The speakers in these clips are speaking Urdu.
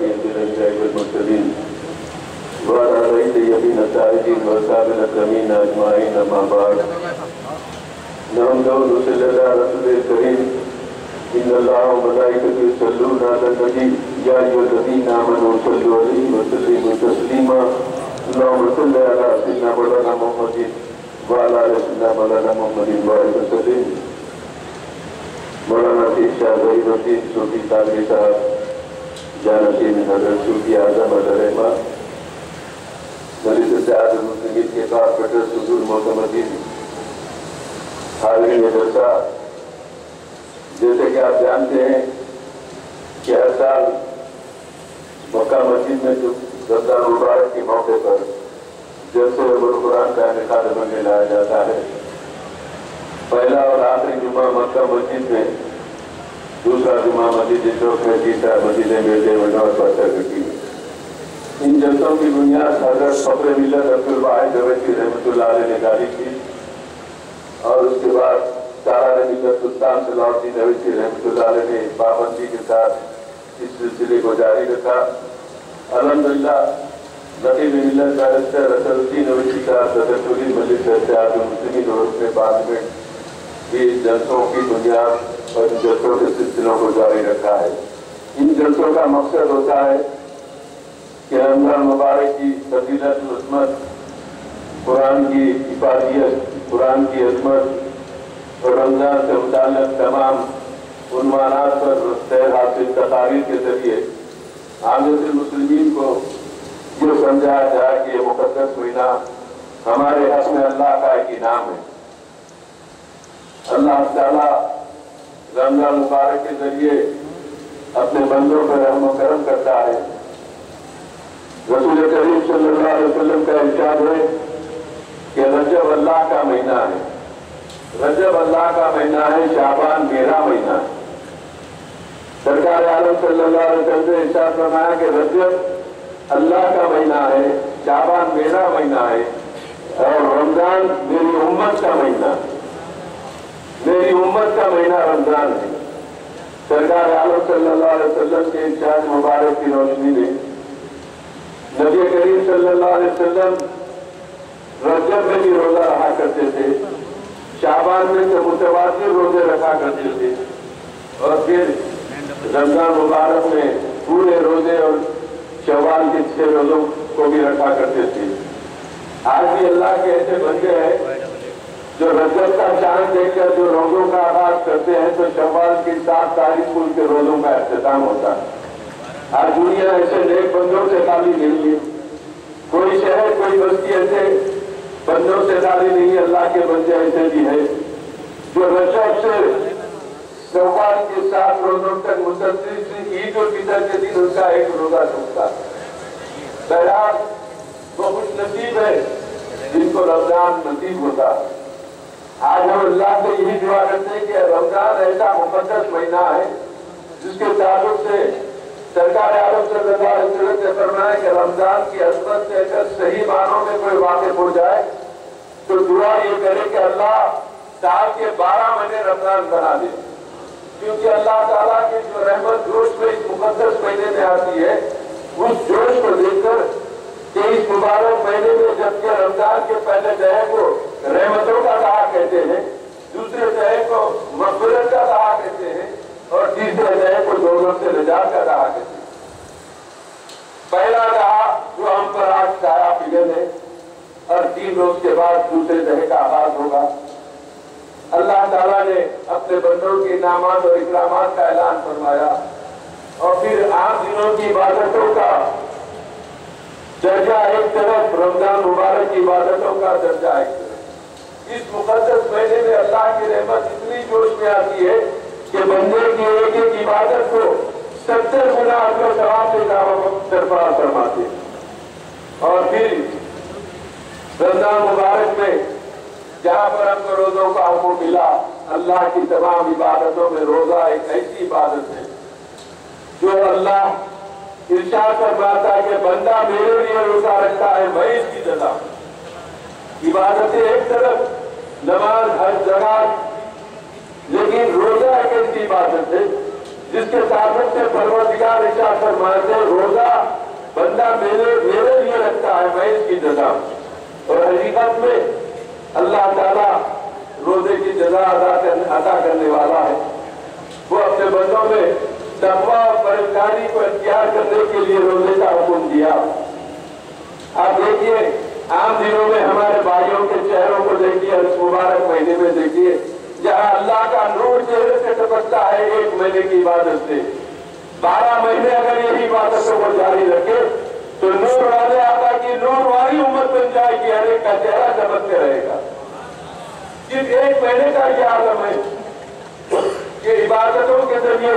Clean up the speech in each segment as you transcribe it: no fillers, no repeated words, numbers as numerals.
الأنبياء والمرسلين وعلى آله الطيبين الطاهرين وأصحابه الأكرمين أجمعين أما بعد نحمده ونصلي على رسوله الكريم إن الله وملائكته يصلون على النبي يا أيها الذين آمنوا صلوا عليه وسلموا تسليما اللهم صل على سيدنا مولانا محمد وعلى آل سيدنا مولانا محمد وبارك وسلم مولانا سید شاہ ظہیر الدین صوفی قادری صاحب جانشین حضرت صوفی اعظم علیہ رحمہ مجلس اتحاد المسلمین کے کارپوریٹر صدور معتمدین حاضرین جلسہ، جیسے کہ آپ جانتے ہیں کہ ہر سال مکہ مسجد میں جو رمضان مبارک کے موقع پر جلسے قرآن کا انعقاد عمل میں لایا جاتا ہے۔ پہلا اور آخری جمعہ مکہ مسجد میں، دوسرا جمعہ مسجد چوک میں، تیسرا مسجد میرے منور پر سرگٹی میں۔ ان جلسوں کی بنیاد حضرت فخر ملت عبدالواحد اویسی رحمۃ اللہ علیہ نے ڈالی تھی اور اس کے بعد سالار ملت سلطان صلاح الدین اویسی رحمۃ اللہ علیہ نے پابندی کے ساتھ اس سلسلے کو جاری رکھا۔ الحمدللہ نقیب ملت بیرسٹر اسد الدین اویسی صاحب صدر کلی مجلس اتحاد المسلمین اور اس میں پارلیمنٹ بھی جلسوں کی بنیاد اور ان جلسوں کے سلسلوں کو جاری رکھا ہے۔ ان جلسوں کا مقصد ہوتا ہے کہ رمضان مبارک کی فضیلت عظمت، قرآن کی افادیت، قرآن کی عظمت اور رمضان سے متعلق تمام عنوانات پر سیر حاصل تقاریر کے ذریعے عامة المسلمین کو یہ سمجھایا جائے کہ یہ مقدس مہینہ ہمارے حق میں اللہ کا ایک انعام ہے۔ اللہ تعالیٰ رمضان مبارک کے ذریعے اپنے بندوں پر رحم و کرم کرتا ہے۔ رسول کریم صلی اللہ علیہ وسلم کا ارشاد ہے کہ رجب اللہ کا مہینہ ہے، رجب اللہ کا مہینہ ہے، شعبان میرا مہینہ ہے۔ سرکار عالم صلی اللہ علیہ وسلم نے ارشاد فرمایا کہ رجب اللہ کا مہینہ ہے، شعبان میرا مہینہ ہے اور رمضان میری امت کا مہینہ ہے، میری امت کا مہینہ رمضان ہے۔ سرکار عالم صلی اللہ علیہ وسلم کے ارشاد مبارک کی روشنی میں نبی کریم صلی اللہ علیہ وسلم رجب میں بھی روزہ رہا کرتے تھے، شعبان میں سے متواتر روزے رکھا کرتے تھے اور پھر رمضان مبارک میں پورے روزے اور شوال کے 6 روزوں کو بھی رکھا کرتے تھے۔ آج بھی اللہ کے ایسے بندے ہیں جو رجب کا چاند دیکھ کر جو روزوں کا آغاز کرتے ہیں تو شوال کی 7 تاریخ کو ان کے روزوں کا اختتام ہوتا ہے۔ آج دنیا ایسے نیک بندوں سے خالی نہیں ہے، کوئی شہر کوئی بستی ایسے بندوں سے خالی نہیں ہے، اللہ کے بندے ایسے بھی ہیں جو رجب سے شوال کے 7 روزوں تک مسلسل عید الفطر کے دن ان کا ایک روزہ چھوٹتا ہے۔ بہرحال وہ خوش نصیب ہے جن کو رمضان نصیب ہوتا ہے۔ آج ہم اللہ سے یہی دعا کرتے ہیں کہ رمضان ایسا مقدس مہینہ ہے جس کے تعلق سے سرکار عالم صلی اللہ علیہ وسلم نے فرمایا کہ رمضان کی عظمت سے اگر صحیح معنوں میں کوئی واقف ہو جائے تو دعا یہ کرے کہ اللہ سال کے 12 مہینے رمضان بنا دے، کیونکہ اللہ تعالیٰ کی جو رحمت جوش میں اس مقدس مہینے میں آتی ہے اس جوش کو دیکھ کر کہ اس مبارک مہینے میں جبکہ رمضان کے پہلے دہے کو رحمتوں کا دہا کہتے ہیں، دوسرے دہے کو مغفرت کا دہا کہتے ہیں اور تیسرے دہے کو دوزخ سے نجات کا دہا کہتے ہیں۔ پہلا دہا جو ہم پر آج سایہ فگن ہے اور 3 روز کے بعد دوسرے دہے کا آغاز ہوگا۔ اللہ تعالیٰ نے اپنے بندوں کے انعامات اور اکرامات کا اعلان فرمایا اور پھر عام دنوں کی عبادتوں کا درجہ ایک طرف، رمضان مبارک کی عبادتوں کا درجہ ایک طرف۔ اس مقدس مہینے میں اللہ کی رحمت اتنی جوش میں آتی ہے کہ بندے کی ایک ایک عبادت کو 70 گنا اجر و ثواب سے سرفراز فرماتے ہیں۔ اور پھر رمضان مبارک میں جہاں پر ہم کو روزوں کا حکم ملا، اللہ کی تمام عبادتوں میں روزہ ایک ایسی عبادت ہے جو اللہ ارشاد فرماتا ہے کہ بندہ میرے لیے روزہ رکھتا ہے میں اس کی جزا۔ عبادتیں ایک طرف، نماز حج زکات، لیکن روزہ ایک ایسی عبادت ہے جس کے تعلق سے پروردگار ارشاد فرماتے ہیں روزہ بندہ میرے لیے رکھتا ہے، میں اس کی جزا۔ اور حقیقت میں اللہ تعالیٰ روزے کی جزا ادا کرنے والا ہے۔ وہ اپنے بندوں میں تقویٰ اور پرہیزگاری کو اختیار کرنے کے لیے روزے کا حکم دیا۔ آپ دیکھیے عام دنوں میں ہمارے بھائیوں کے چہروں کو دیکھیے، اس مبارک مہینے میں دیکھیے جہاں اللہ کا نور چہرے سے ٹپکتا ہے ایک مہینے کی عبادت سے، 12 مہینے اگر یہی عبادتوں کو جاری رکھے تو نور والے آقا کی نور والی امت بن جائے گی، ہر ایک کا چہرہ چمکتے رہے گا۔ صرف ایک مہینے کا یہ عالم ہے کہ عبادتوں کے ذریعے،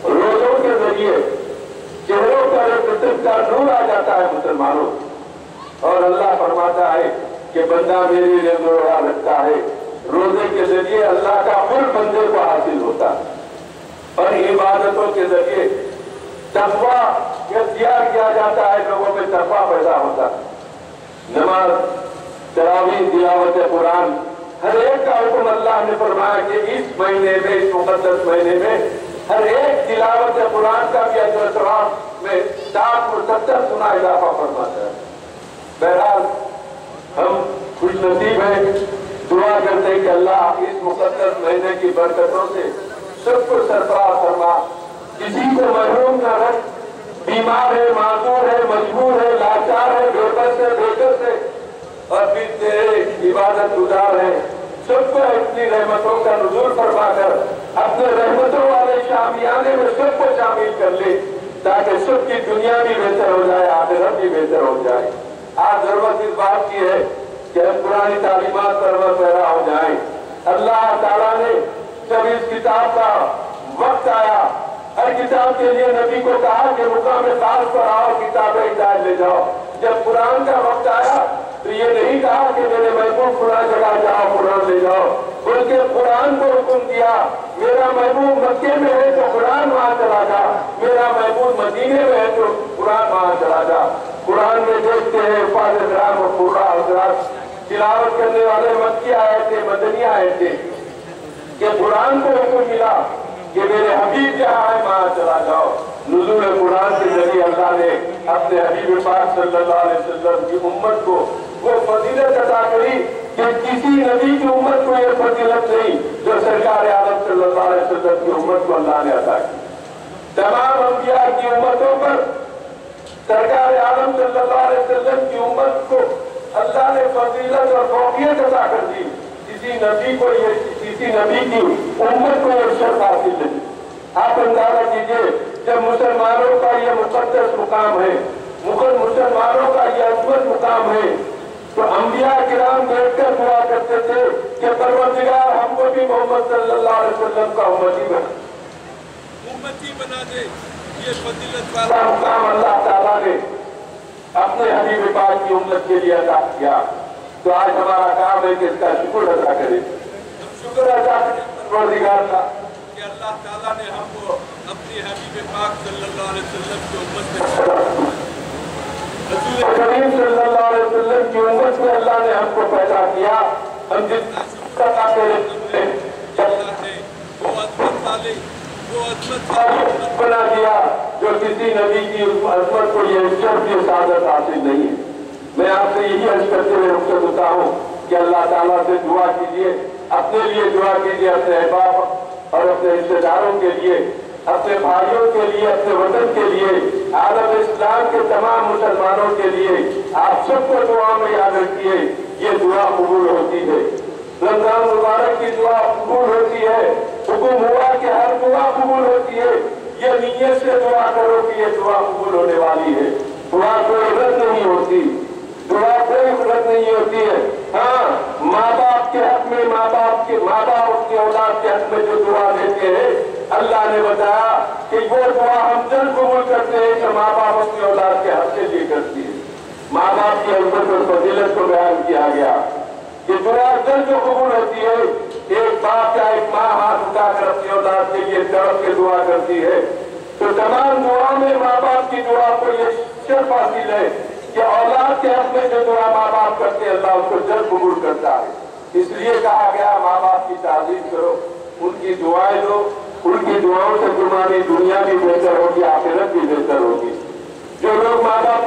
روزوں کے ذریعے چہروں پر ایک قسم کا نور آ جاتا ہے مسلمانوں، اور اللہ فرماتا ہے کہ بندہ میری لیے روزہ رکھتا ہے، روزے کے ذریعے اللہ کا قرب بندے کو حاصل ہوتا ہے، اور عبادتوں کے ذریعے تقویٰ اختیار کیا جاتا ہے، لوگوں میں تقویٰ پیدا ہوتا ہے۔ نماز، تراویح، تلاوت قرآن، ہر ایک کا حکم اللہ نے فرمایا کہ اس مہینے میں، اس مقدس مہینے میں ہر ایک تلاوت قرآن کا بھی اجر و ثواب میں 60 گنا اضافہ فرماتا ہے۔ بہرحال ہم خوش نصیب ہیں، دعا کرتے ہیں کہ اللہ اس مقدس مہینے کی برکتوں سے سب کو سرفراز فرما، کسی کو محروم نہ رکھ، بیمار ہے، معذور ہے، مجبور ہے، لاچار ہے، بے بس ہے، بے کس ہے، اور پھر تیرے عبادت گزار ہے، سب کو اپنی رحمتوں کا نزول فرما کر اپنے رحمتوں والے شامیانے میں سب کو شامل کر لے، تاکہ سب کی دنیا بھی بہتر ہو جائے، آخرت بھی بہتر ہو جائے۔ آج ضرورت اس بات کی ہے کہ ہم پرانی تعلیمات پر عمل پیرا ہو جائیں۔ اللہ تعالیٰ نے جب اس کتاب کا وقت آیا، ہر کتاب کے لیے نبی کو کہا کہ مقام خاص پر آؤ، کتاب ہدایت لے جاؤ۔ جب قرآن کا وقت آیا تو یہ نہیں کہا کہ میرے محبوب قرآن جگہ جاؤ، قرآن لے جاؤ، بلکہ قرآن کو حکم دیا میرا محبوب مکے میں ہے تو قرآن وہاں چلا جا، میرا محبوب مدینے میں ہے تو قرآن وہاں چلا جا۔ قرآن میں دیکھتے ہیں فاضل کرام اور قرآن حضرات تلاوت کرنے والے مکی آیتیں، مدنی آیتیں، کہ قرآن کو حکم ملا کہ میرے حبیب جہاں ہے وہاں چلا جاؤ۔ نزول قرآن کے ذریعے اللہ نے اپنے حبیب پاک صلی اللہ علیہ وسلم کی امت کو وہ فضیلت عطا کری کہ کسی نبی کی امت کو یہ فضیلت نہیں جو سرکار عالم صلی اللہ علیہ وسلم کی امت کو اللہ نے عطا کی۔ تمام انبیاء کی امتوں پر سرکار عالم صلی اللہ علیہ وسلم کی امت کو اللہ نے فضیلت اور فوقیت عطا کر دی، کسی نبی کی امت کو یہ شرف حاصل نہیں۔ آپ اندازہ کیجئے جب مسلمانوں کا یہ مقدس مقام ہے، مسلمانوں کا یہ عظمت مقام ہے، تو انبیاء کرام بیٹھ کر دعا کرتے تھے کہ پروردگار ہم کو بھی محمد صلی اللہ علیہ وسلم کا امتی بنا دے۔ یہ فضیلت والا مقام اللہ تعالیٰ نے اپنے حبیب پاک کی امت کے لیے عطا کیا۔ تو آج ہمارا کام ہے کہ اس کا شکر ادا کریں، شکر ادا کریں پروردگار کا کہ اللہ تعالیٰ نے ہم کو اپنی حبیب پاک صلی اللہ علیہ وسلم کی امت میں، رسول کریم صلی اللہ علیہ وسلم کی امت میں اللہ نے ہم کو پیدا کیا۔ ہم جتنا شکر ادا کریں کہ اللہ نے وہ عظمت بنا دیا جو کسی نبی کی عظمت کو یہ شرف یہ سعادت حاصل نہیں ہے۔ میں آپ سے یہی عرض کرتے ہوئے رخصت ہوتا ہوں کہ اللہ تعالیٰ سے دعا کیجیے، اپنے لیے دعا کیجیے، اپنے احباب اور اپنے رشتے داروں کے لیے، اپنے بھائیوں کے لیے، اپنے وطن کے لیے، عالم اسلام کے تمام مسلمانوں کے لیے۔ آپ سب کو دعا میں یاد رکھیے، یہ دعا قبول ہوتی ہے۔ رمضان مبارک کی دعا قبول ہوتی ہے، حکم ہوا کہ ہر دعا قبول ہوتی ہے۔ یہ نیت سے دعا کرو کہ یہ دعا قبول ہونے والی ہے۔ دعا کوئی رد نہیں ہوتی، دعا کوئی رد نہیں ہوتی ہے۔ ہاں، ماں باپ کے حق میں، ماں باپ اس کی اولاد کے حق میں جو دعا دیتے ہیں، اللہ نے بتایا کہ وہ دعا ہم جلد قبول کرتے ہیں کہ ماں باپ اپنی اولاد کے حق سے لیے کرتی ہے۔ ماں باپ کی عظمت اور فضیلت کو بیان کیا گیا کہ دعا جلد جو قبول ہوتی ہے، ایک باپ یا ایک ماں ہاتھ اٹھا کر اپنی اولاد کے لیے تڑپ کے دعا کرتی ہے، تو تمام دعا میں ماں باپ کی دعا کو یہ شرف حاصل ہے کہ اولاد کے حق میں جو دعا ماں باپ کرتے ہیں اللہ اس کو جلد قبول کرتا ہے۔ اس لیے کہا گیا ماں باپ کی تعظیم کرو، ان کی دعائیں دو، ان کی دعاؤں سے تمہاری دنیا بھی بہتر ہوگی، آخرت بھی بہتر ہوگی۔ جو لوگ ماں باپ